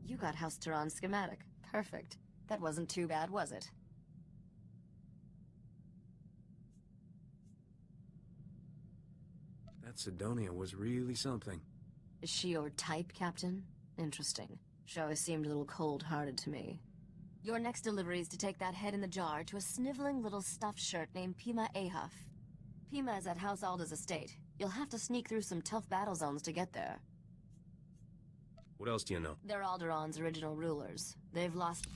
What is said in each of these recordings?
You got House Tehran's schematic. Perfect. That wasn't too bad, was it? That Sidonia was really something. Is she your type, Captain? Interesting. She always seemed a little cold-hearted to me. Your next delivery is to take that head in the jar to a sniveling little stuffed shirt named Peema Ahuff. Peema is at House Alda's estate. You'll have to sneak through some tough battle zones to get there. What else do you know? They're ALDERAAN's original rulers. They've lost...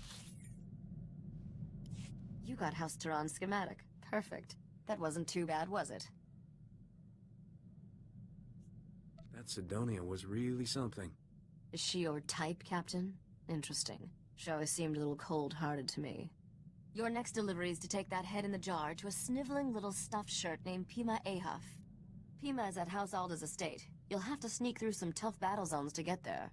You got House Tehran's schematic. Perfect. That wasn't too bad, was it? That Sidonia was really something. Is she your type, Captain? Interesting. She always seemed a little cold-hearted to me. Your next delivery is to take that head in the jar to a sniveling little stuffed shirt named Peema Ahuff. Peema is at House Alda's estate. You'll have to sneak through some tough battle zones to get there.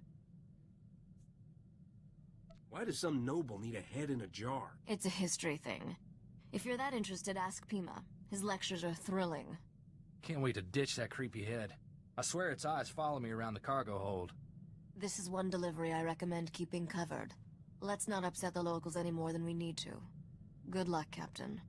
Why does some noble need a head in a jar? It's a history thing. If you're that interested, ask Peema. His lectures are thrilling. Can't wait to ditch that creepy head. I swear its eyes follow me around the cargo hold. This is one delivery I recommend keeping covered. Let's not upset the locals any more than we need to. Good luck, Captain.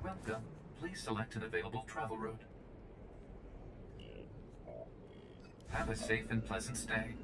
Welcome. Please select an available travel route. Have a safe and pleasant stay.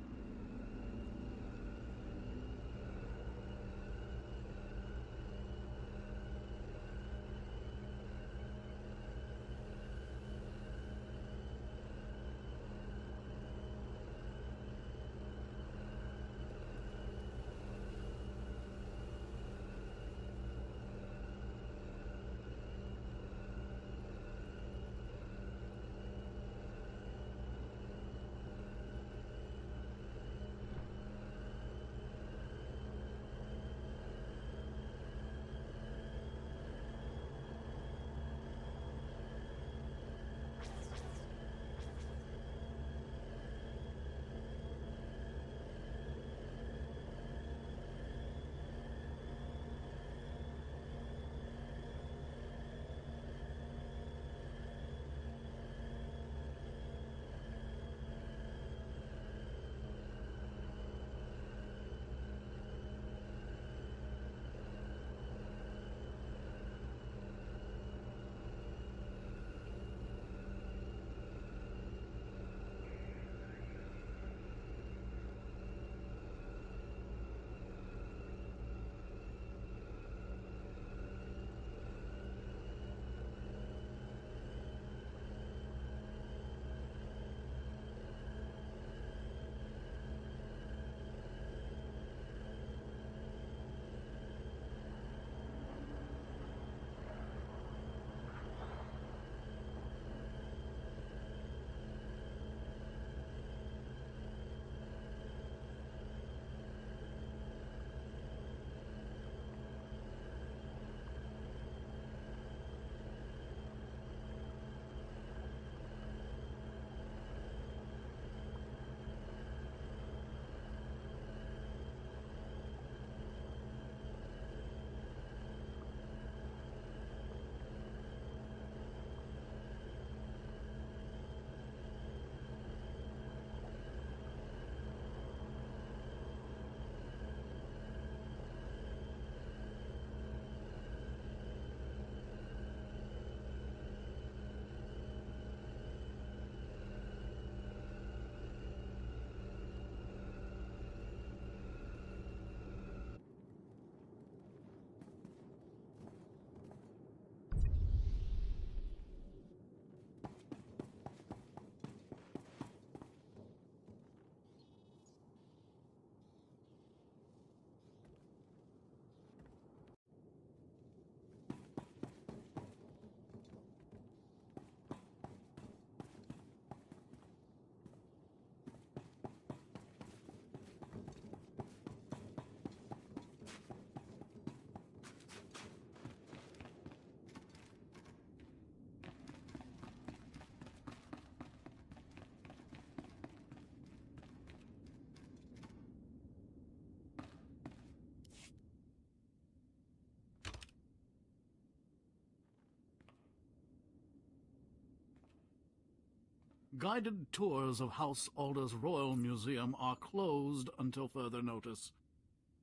Guided tours of House Alder's Royal Museum are closed until further notice.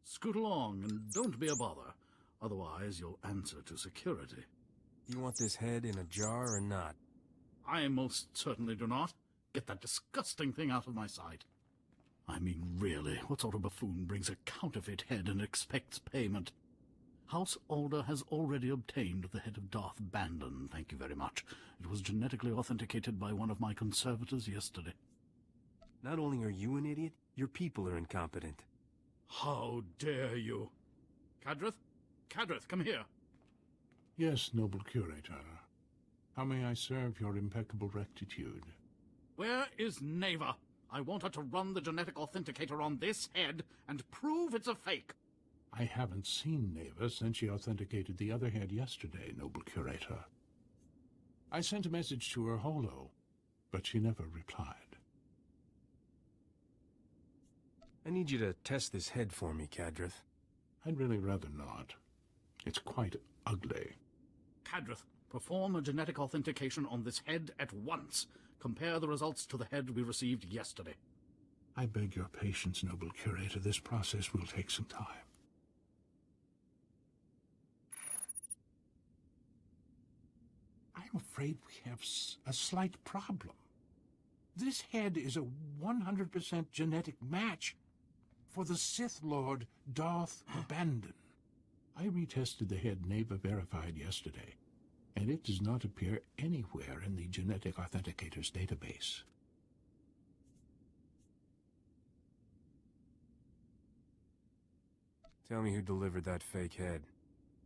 Scoot along and don't be a bother. Otherwise, you'll answer to security. You want this head in a jar or not? I most certainly do not. Get that disgusting thing out of my sight. I mean, really, what sort of buffoon brings a counterfeit head and expects payment? House Alder has already obtained the head of Darth Bandon, thank you very much. It was genetically authenticated by one of my conservators yesterday. Not only are you an idiot, your people are incompetent. How dare you? Cadrith? Cadrith, come here. Yes, noble curator. How may I serve your impeccable rectitude? Where is Neva? I want her to run the genetic authenticator on this head and prove it's a fake. I haven't seen Neva since she authenticated the other head yesterday, noble curator. I sent a message to her holo, but she never replied. I need you to test this head for me, Cadrith. I'd really rather not. It's quite ugly. Cadrith, perform a genetic authentication on this head at once. Compare the results to the head we received yesterday. I beg your patience, noble curator. This process will take some time. I'm afraid we have a slight problem. This head is a 100% genetic match for the Sith Lord Darth Bandon. I retested the head Neva verified yesterday, and it does not appear anywhere in the genetic authenticator's database. Tell me who delivered that fake head.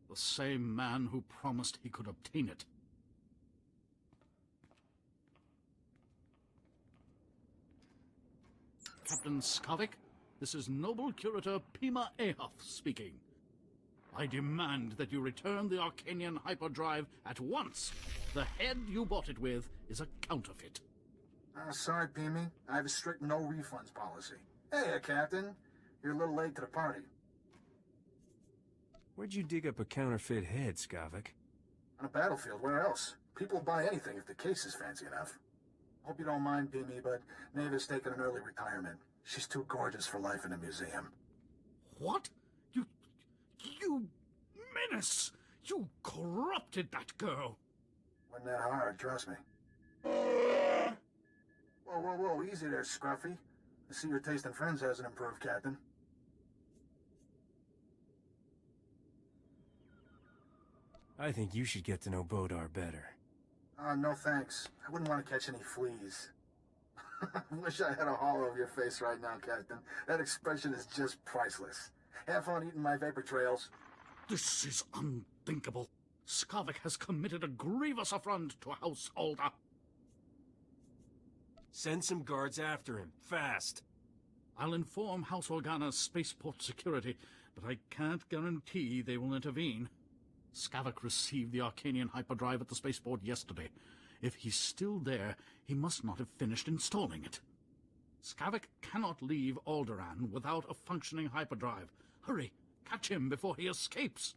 The same man who promised he could obtain it. Captain Skavak, this is Noble Curator Peema Ahuff speaking. I demand that you return the Arcanian hyperdrive at once. The head you bought it with is a counterfeit. Sorry, Peemy. I have a strict no refunds policy. Hey, Captain. You're a little late to the party. Where'd you dig up a counterfeit head, Skavak? On a battlefield, where else? People will buy anything if the case is fancy enough. Hope you don't mind, Peemy, but Neva's taking an early retirement. She's too gorgeous for life in a museum. What? You menace! You corrupted that girl! Wasn't that hard, trust me. Whoa, whoa, whoa, easy there, Scruffy. I see your taste in friends hasn't improved, Captain. I think you should get to know Bodar better. No thanks. I wouldn't want to catch any fleas. Wish I had a hollow of your face right now, Captain. That expression is just priceless. Have fun eating my vapor trails. This is unthinkable. Skavak has committed a grievous affront to House Alder. Send some guards after him, fast. I'll inform House Organa's spaceport security, but I can't guarantee they will intervene. Skavak received the Arcanian hyperdrive at the spaceport yesterday. If he's still there, he must not have finished installing it. Skavak cannot leave ALDERAAN without a functioning hyperdrive. Hurry, catch him before he escapes.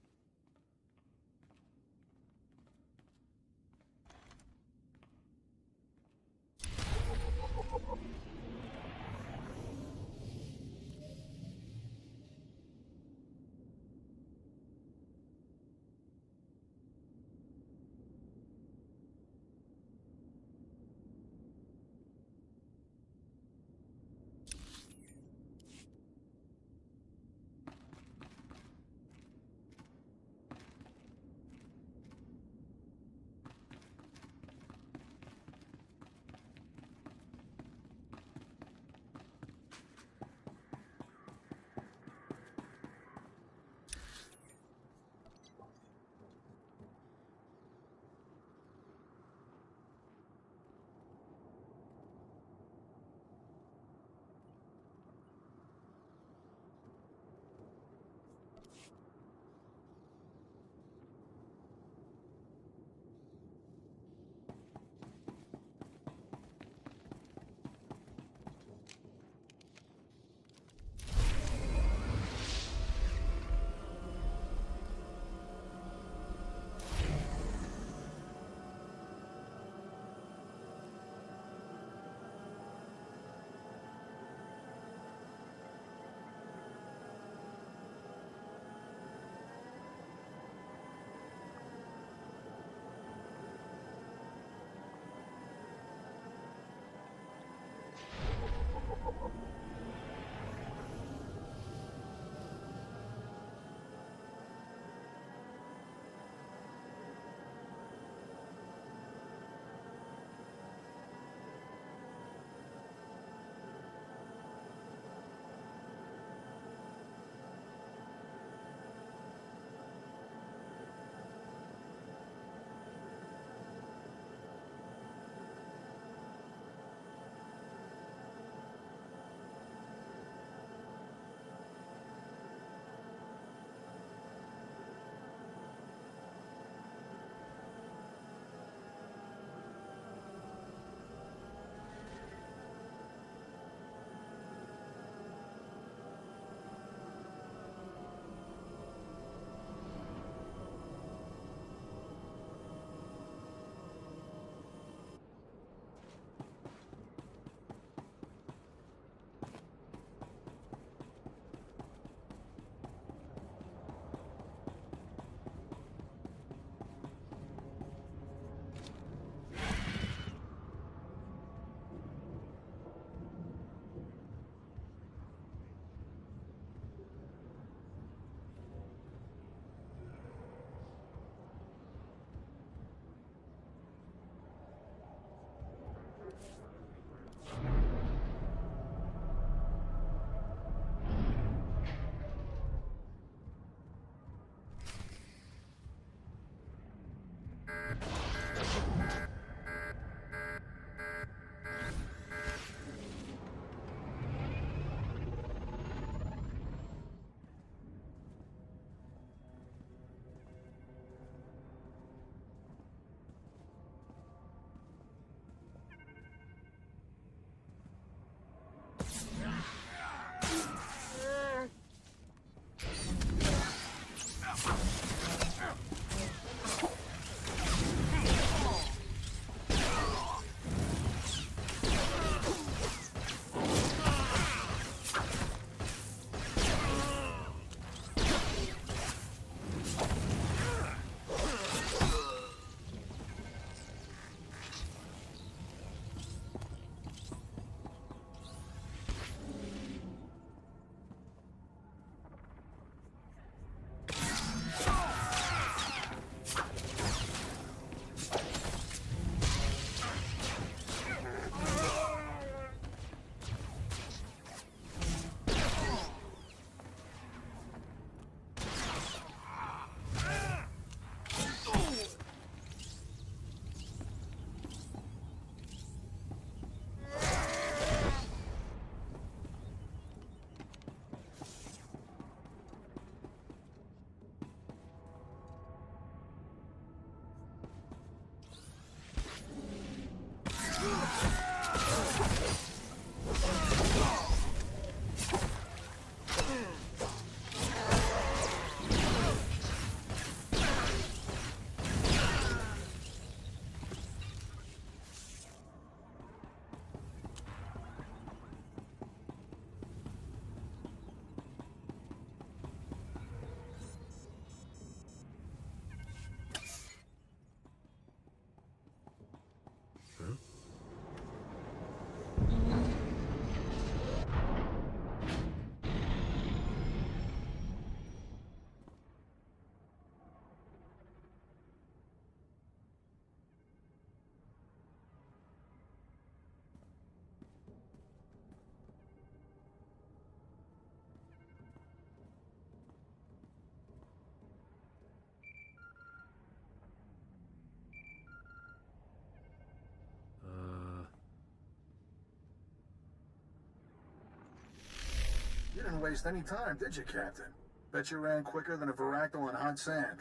You didn't waste any time, did you, Captain? Bet you ran quicker than a Varactyl on hot sand.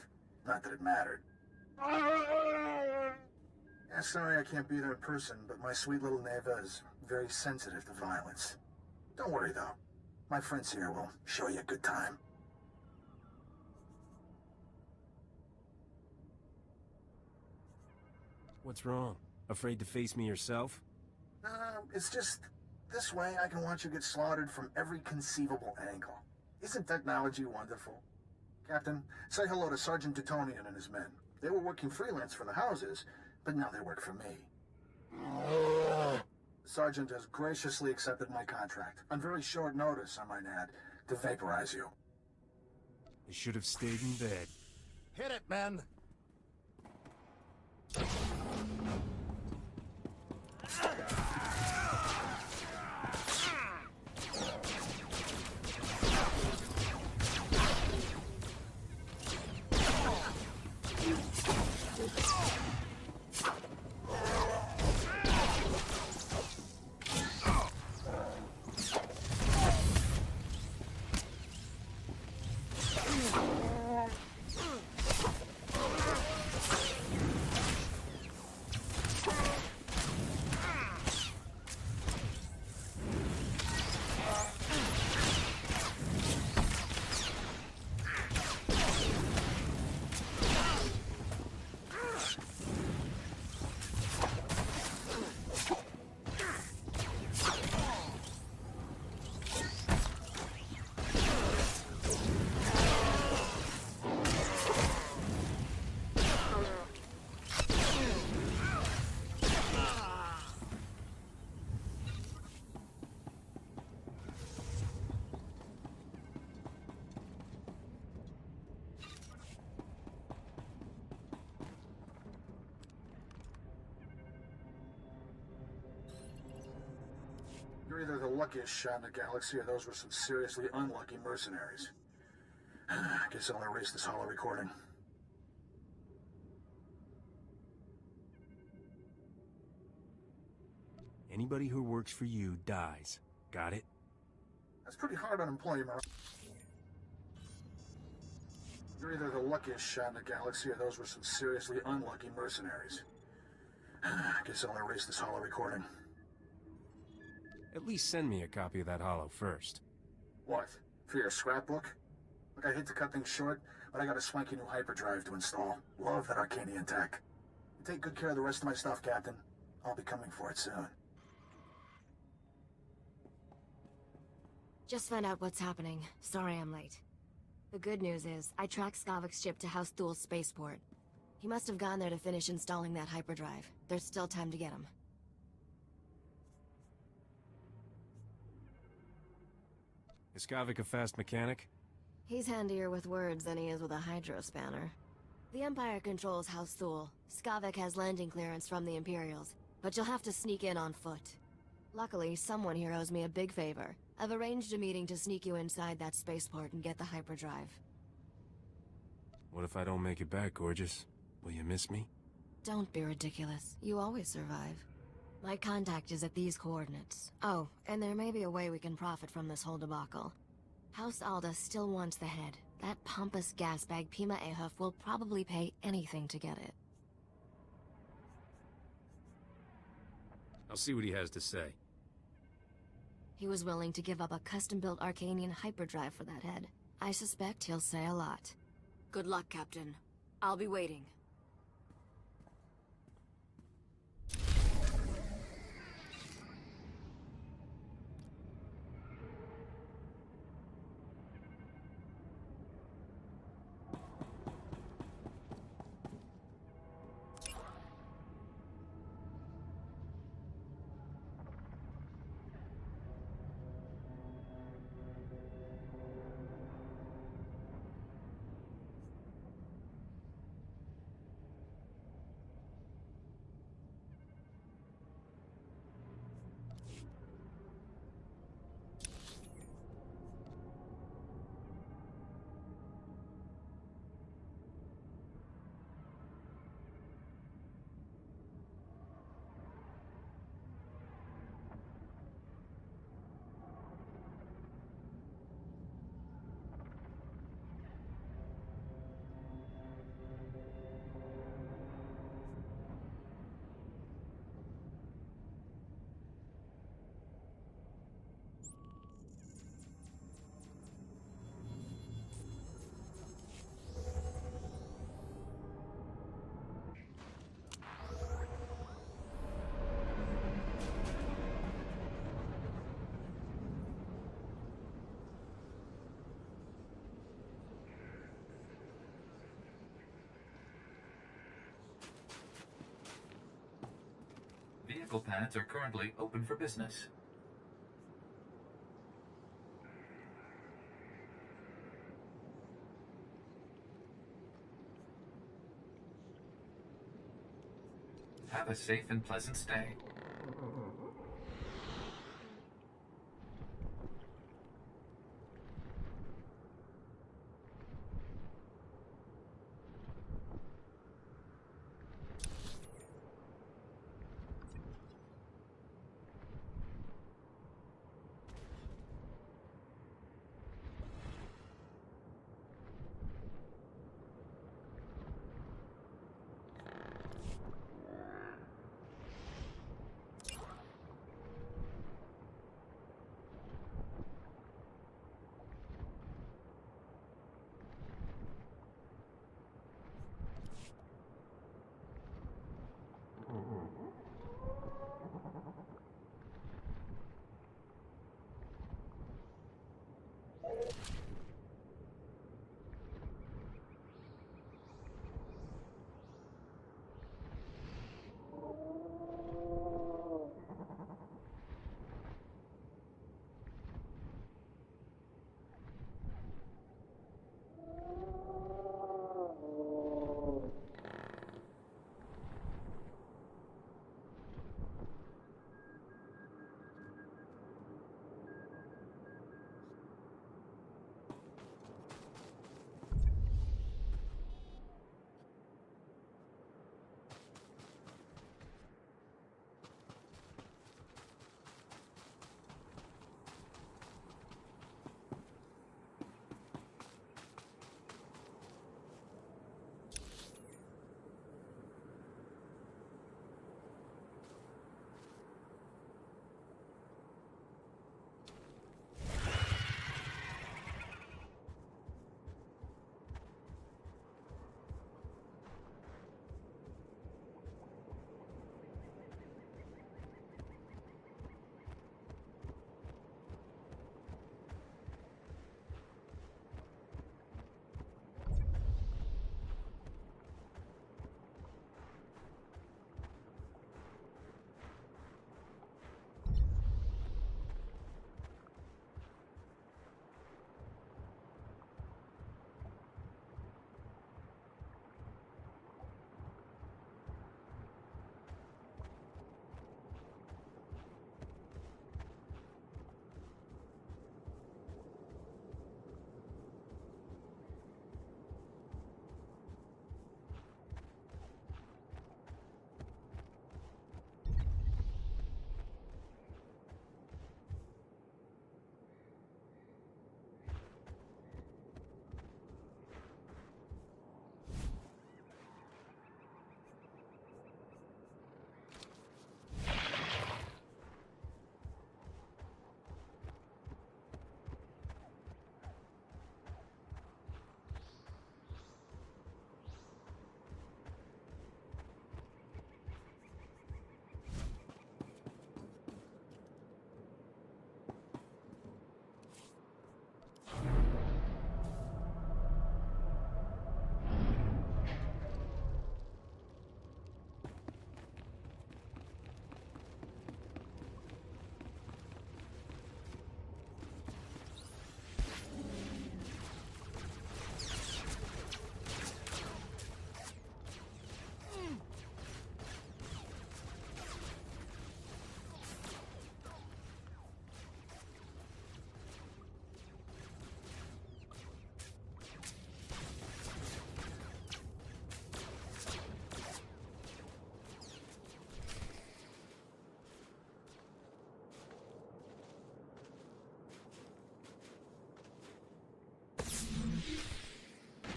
Not that it mattered. Yeah, sorry I can't be there in person, but my sweet little Neva is very sensitive to violence. Don't worry, though. My friends here will show you a good time. What's wrong? Afraid to face me yourself? It's just... this way I can watch you get slaughtered from every conceivable angle. Isn't technology wonderful? Captain, say hello to Sergeant Dutonian and his men. They were working freelance for the houses, but now they work for me. The Sergeant has graciously accepted my contract, on very short notice, I might add, to vaporize you. You should have stayed in bed. Hit it, men! You're either the luckiest shot in the galaxy, or those were some seriously unlucky mercenaries. Guess I'll erase this holo recording. Anybody who works for you dies. Got it? That's pretty hard on employee morale. You're either the luckiest shot in the galaxy, or those were some seriously unlucky mercenaries. Guess I'll erase this holo recording. At least send me a copy of that holo first. What? For your scrapbook? Look, I hate to cut things short, but I got a swanky new hyperdrive to install. Love that Arcanian tech. You take good care of the rest of my stuff, Captain. I'll be coming for it soon. Just found out what's happening. Sorry I'm late. The good news is, I tracked Skavak's ship to House Thul's spaceport. He must have gone there to finish installing that hyperdrive. There's still time to get him. Is Skavak a fast mechanic? He's handier with words than he is with a hydro spanner. The Empire controls House Thul. Skavak has landing clearance from the Imperials, but you'll have to sneak in on foot. Luckily, someone here owes me a big favor. I've arranged a meeting to sneak you inside that spaceport and get the hyperdrive. What if I don't make it back, gorgeous? Will you miss me? Don't be ridiculous. You always survive. My contact is at these coordinates. Oh, and there may be a way we can profit from this whole debacle. House Alda still wants the head. That pompous gasbag Peema Ahuff will probably pay anything to get it. I'll see what he has to say. He was willing to give up a custom-built Arcanian hyperdrive for that head. I suspect he'll say a lot. Good luck, Captain. I'll be waiting. medical pads are currently open for business. Have a safe and pleasant stay.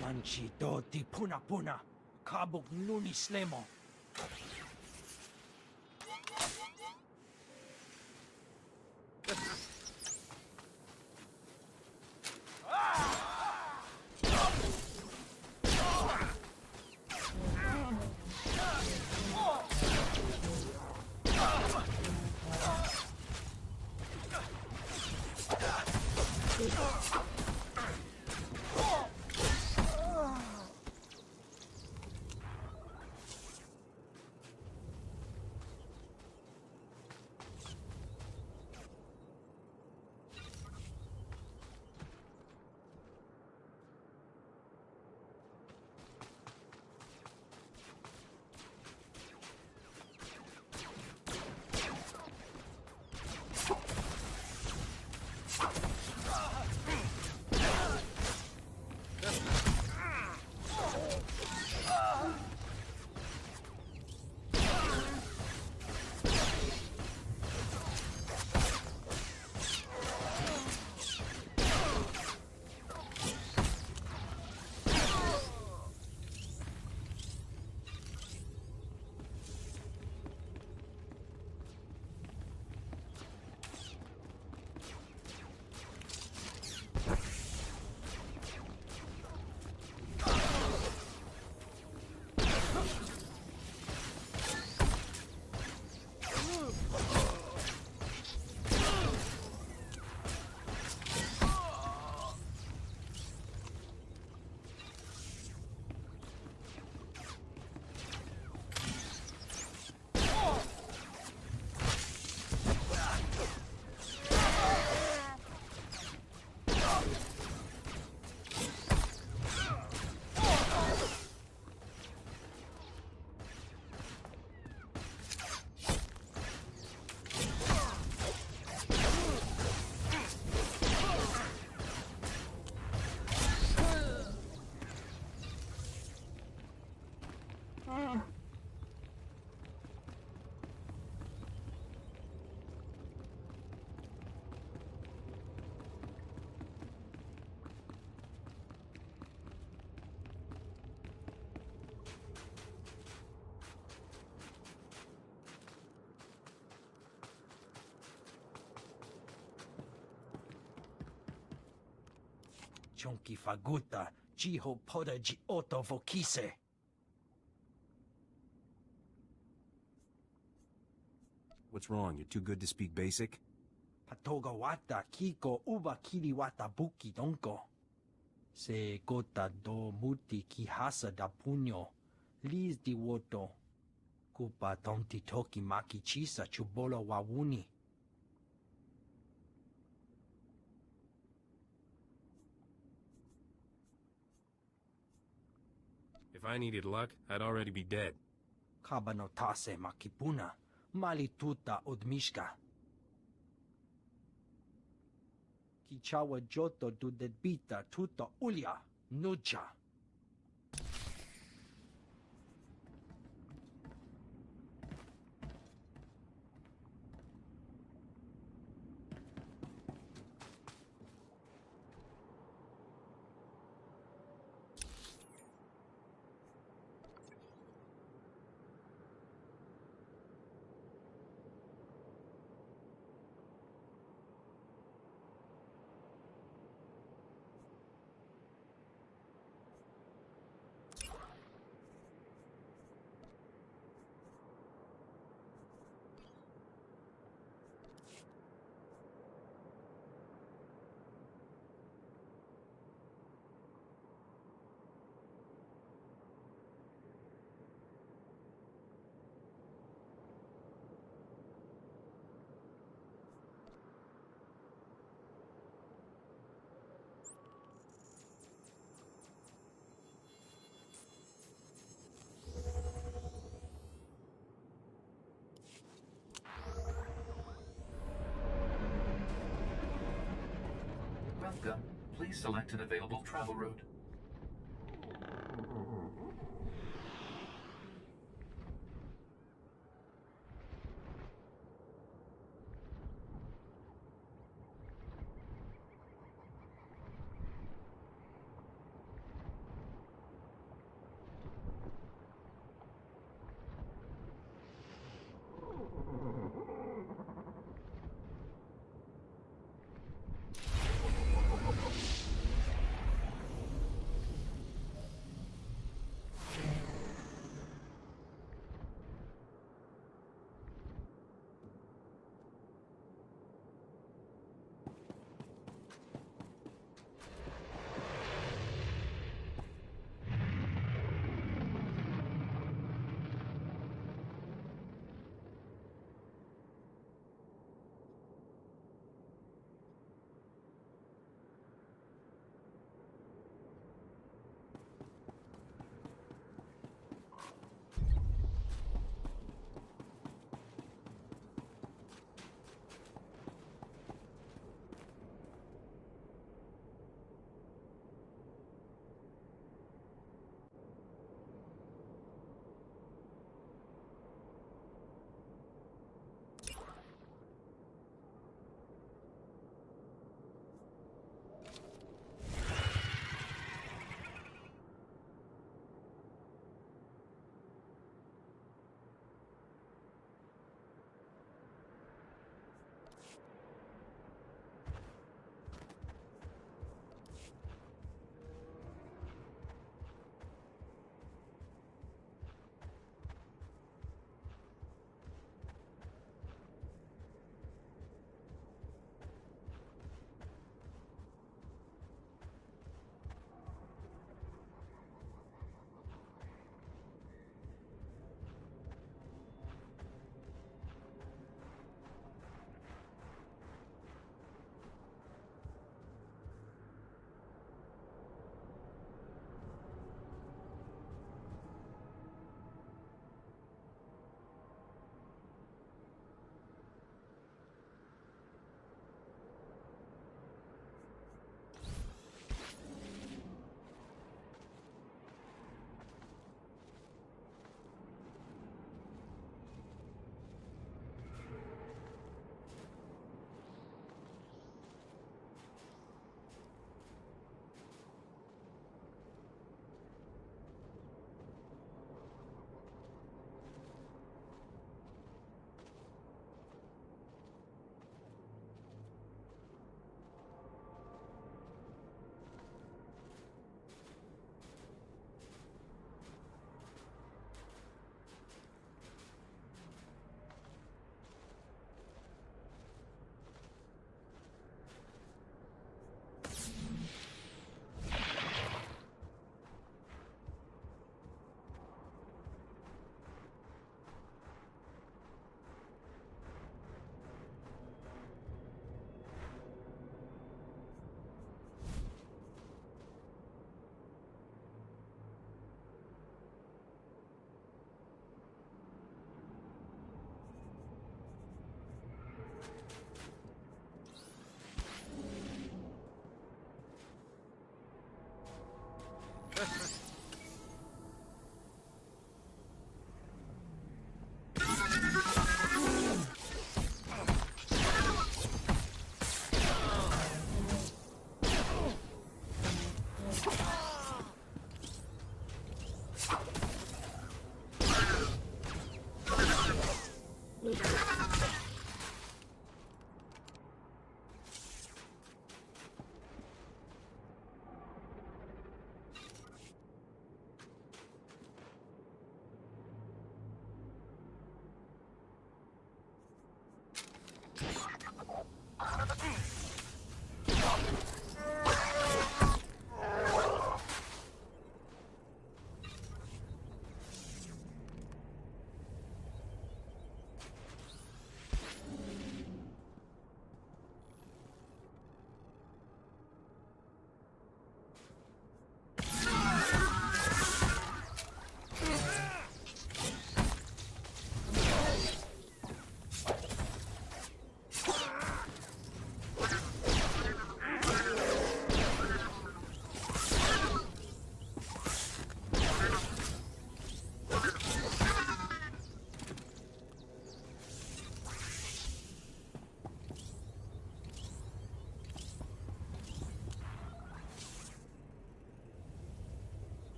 Manchi do di puna puna, kabuk nuni slemo. chonki faguta, jiho poda ji oto vokise. What's wrong? You're too good to speak basic? Patoga wata kiko uba kiriwata buki donko. Se gota do muti kihasa da puño, lis di woto. Kupa tonti toki maki chisa chubolo wawuni. If I needed luck, I'd already be dead. Kabanotase makipuna, malituta odmishka. Kichawa joto dudebita tuta ulia, nuja. Welcome. Please select an available travel route.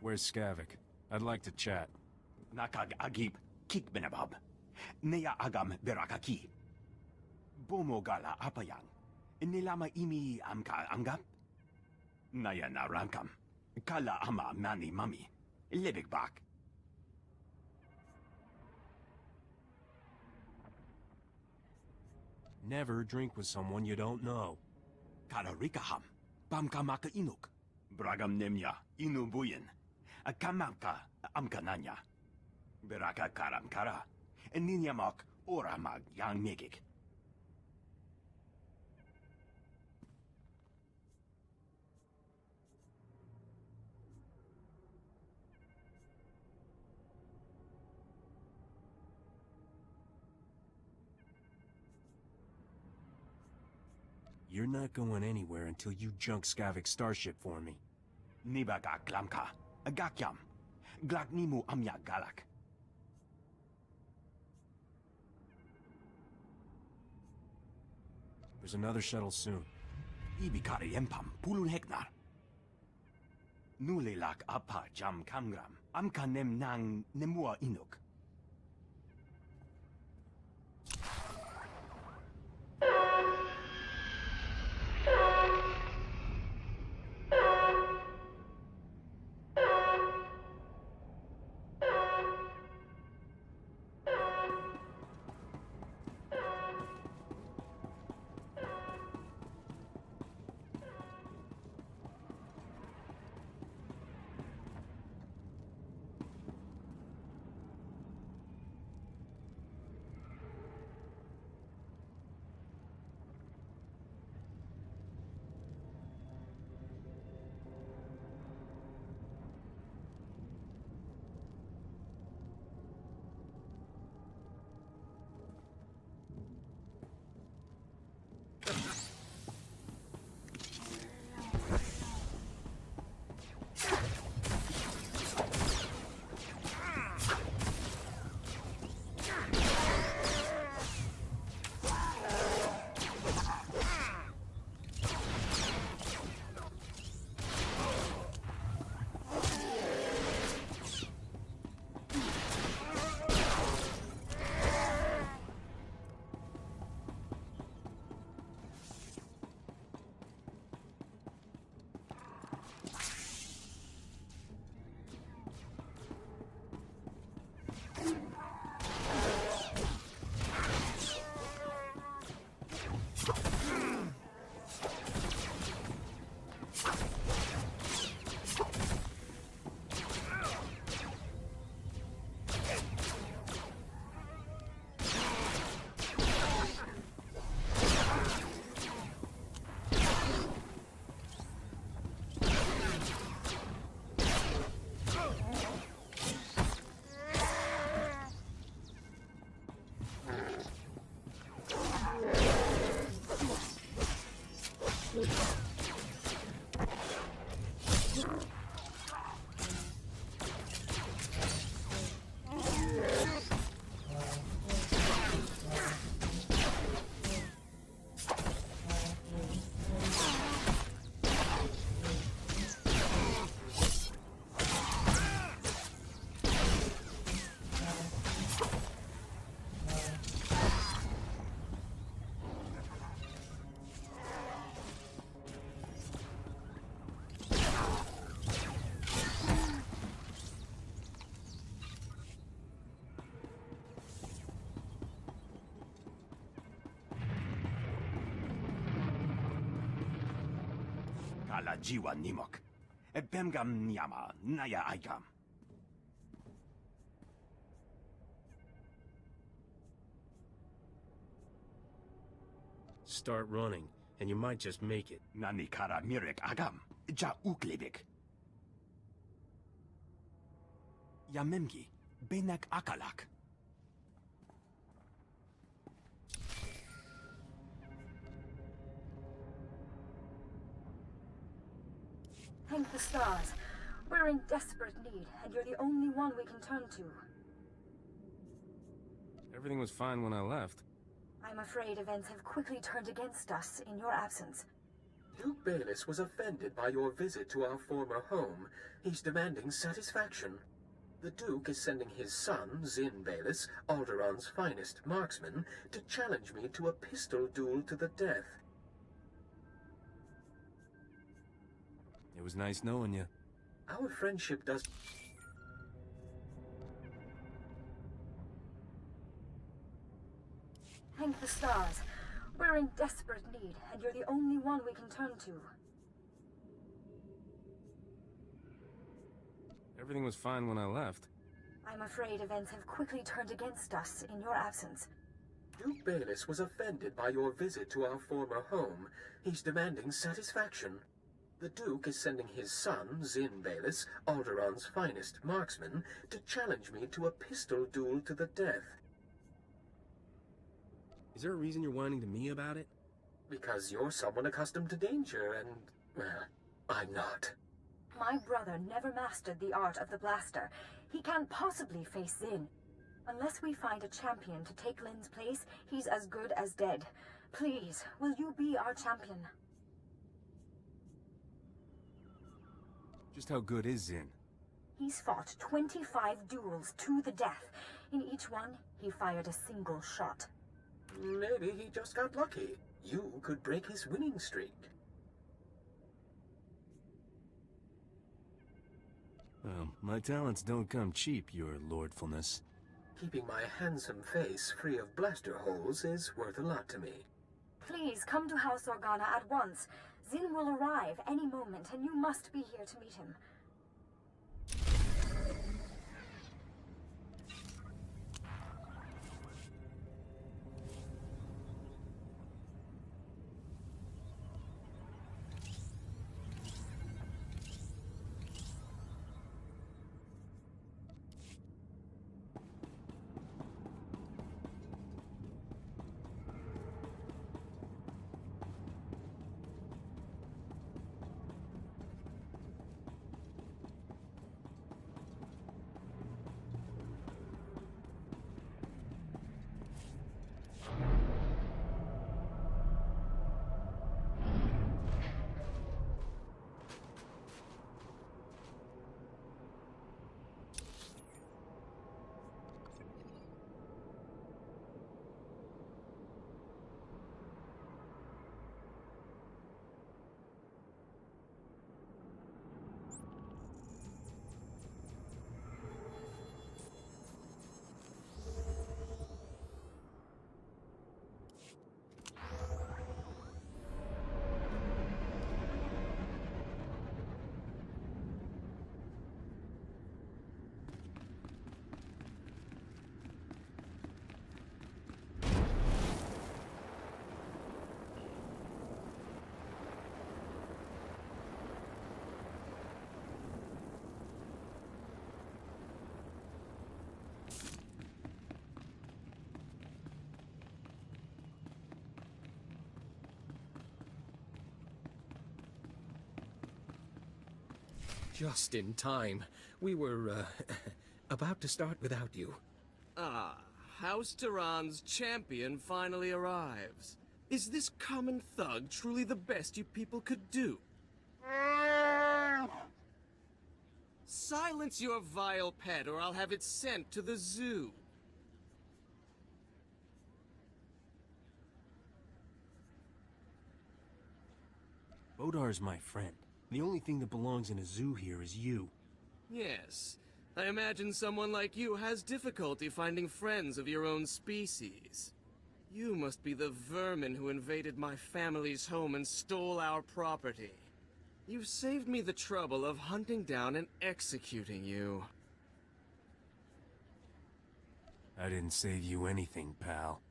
Where's Skavak? I'd like to chat. Nakag agip kikbenabab. Neya agam berakaki. Bomo gala apayang. Nilama imi amka amgap. Naya na rankam. Kala ama mani mami. Libik bak. Never drink with someone you don't know. Kala rikaham. Pamkamaka inuk. Bragam nemya inubuyin. Kamamka amkananya. Beraka karam kara. Ninyamak oramag yang megik. You're not going anywhere until you junk Skavak's starship for me. Nibaga glamka. Gakyam. Glagnimu amya galak. There's another shuttle soon. Ibikari empam pulun heknar. Nulelak apa jam kamgram. Amka nem nang nemua inuk. Kala jiwa nimok. Bemgam nyama naya aigam. Start running, and you might just make it. Nani kara mirek agam. Ja uklebik. Yamemgi. Benak akalak. Thank the stars. We're in desperate need, and you're the only one we can turn to. Everything was fine when I left. I'm afraid events have quickly turned against us in your absence. Duke Baliss was offended by your visit to our former home. He's demanding satisfaction. The Duke is sending his son, Xin Baliss, Alderaan's finest marksman, to challenge me to a pistol duel to the death. It was nice knowing you. Our friendship does... Thank the stars. We're in desperate need, and you're the only one we can turn to. Everything was fine when I left. I'm afraid events have quickly turned against us in your absence. Duke Baliss was offended by your visit to our former home. He's demanding satisfaction. The Duke is sending his son, Xin Baliss, Alderaan's finest marksman, to challenge me to a pistol duel to the death. Is there a reason you're whining to me about it? Because you're someone accustomed to danger, and, well, I'm not. My brother never mastered the art of the blaster. He can't possibly face Xin. Unless we find a champion to take Lin's place, he's as good as dead. Please, will you be our champion? Just how good is Xin? He's fought 25 duels to the death. In each one, he fired a single shot. Maybe he just got lucky. You could break his winning streak. Well, my talents don't come cheap, your lordfulness. Keeping my handsome face free of blaster holes is worth a lot to me. Please, come to House Organa at once. Xin will arrive any moment, and you must be here to meet him. Just in time. We were, about to start without you. Ah, House Tehran's champion finally arrives. Is this common thug truly the best you people could do? Silence your vile pet, or I'll have it sent to the zoo. Bodar's my friend. The only thing that belongs in a zoo here is you. Yes. I imagine someone like you has difficulty finding friends of your own species. You must be the vermin who invaded my family's home and stole our property. You've saved me the trouble of hunting down and executing you. I didn't save you anything, pal.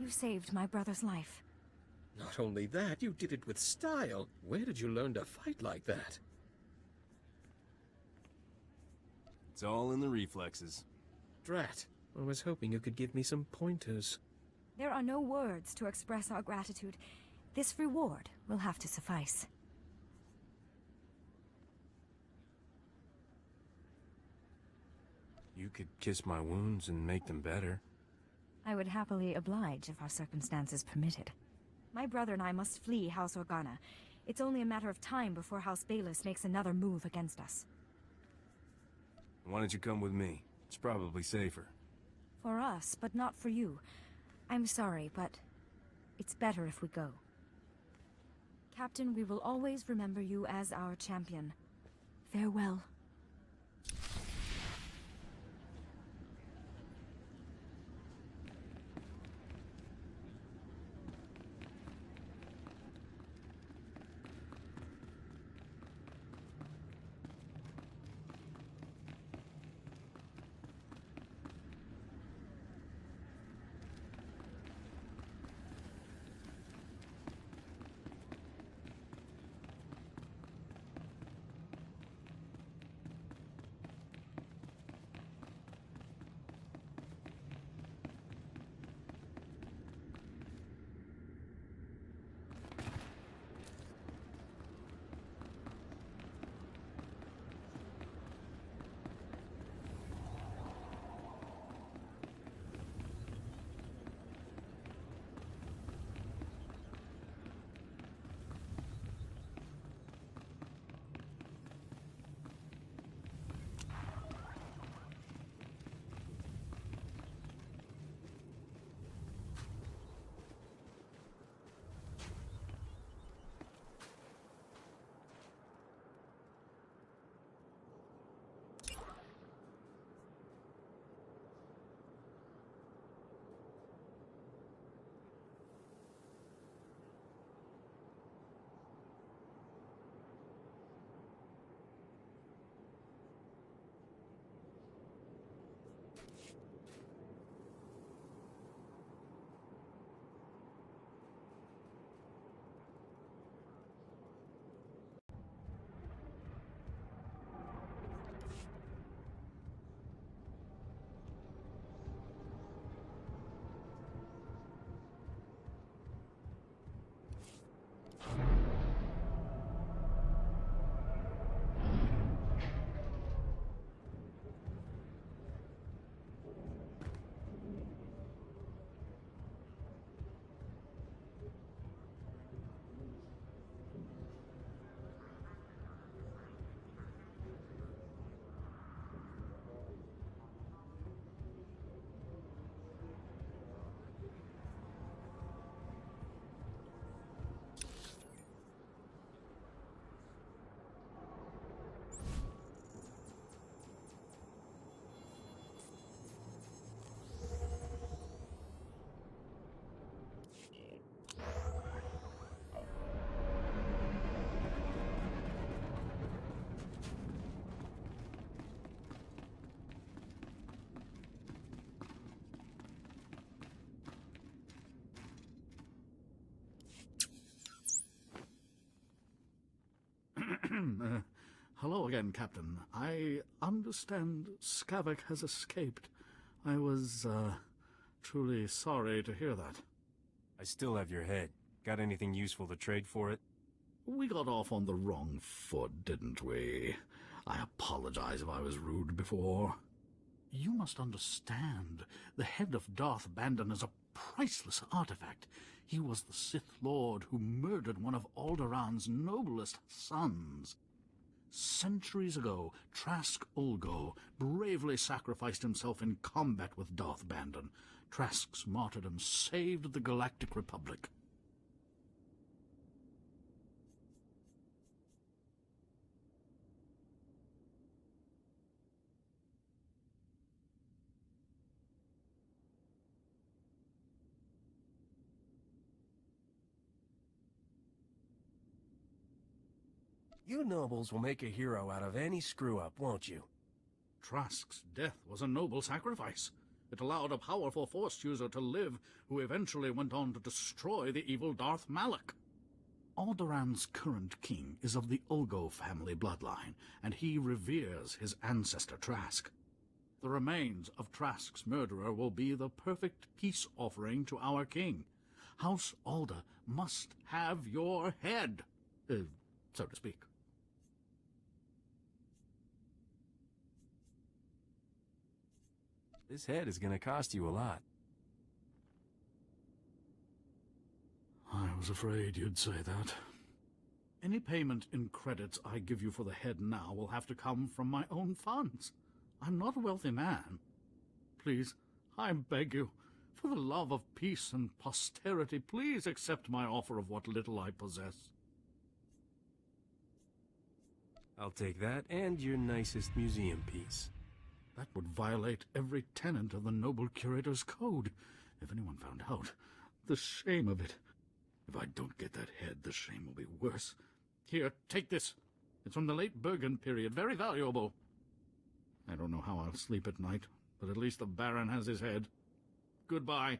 You saved my brother's life. Not only that, you did it with style. Where did you learn to fight like that? It's all in the reflexes. Drat. I was hoping you could give me some pointers. There are no words to express our gratitude. This reward will have to suffice. You could kiss my wounds and make them better. I would happily oblige if our circumstances permitted. My brother and I must flee House Organa. It's only a matter of time before House Baliss makes another move against us. Why don't you come with me? It's probably safer. For us, but not for you. I'm sorry, but it's better if we go. Captain, we will always remember you as our champion. Farewell. Hello again, Captain. I understand Skavak has escaped. I was, truly sorry to hear that. I still have your head. Got anything useful to trade for it? We got off on the wrong foot, didn't we? I apologize if I was rude before. You must understand, the head of Darth Bandon is a priceless artifact. He was the Sith Lord who murdered one of ALDERAAN's noblest sons. Centuries ago, Trask Ulgo bravely sacrificed himself in combat with Darth Bandon. Trask's martyrdom saved the Galactic Republic. You nobles will make a hero out of any screw-up, won't you? Trask's death was a noble sacrifice. It allowed a powerful Force user to live who eventually went on to destroy the evil Darth Malak. Alderaan's current king is of the Ulgo family bloodline, and he reveres his ancestor Trask. The remains of Trask's murderer will be the perfect peace offering to our king. House Alder must have your head, so to speak. This head is gonna cost you a lot. I was afraid you'd say that. Any payment in credits I give you for the head now will have to come from my own funds. I'm not a wealthy man. Please, I beg you, for the love of peace and posterity, please accept my offer of what little I possess. I'll take that and your nicest museum piece. That would violate every tenet of the noble curator's code. If anyone found out, the shame of it. If I don't get that head, the shame will be worse. Here, take this. It's from the late Bergen period, very valuable. I don't know how I'll sleep at night, but at least the Baron has his head. Goodbye.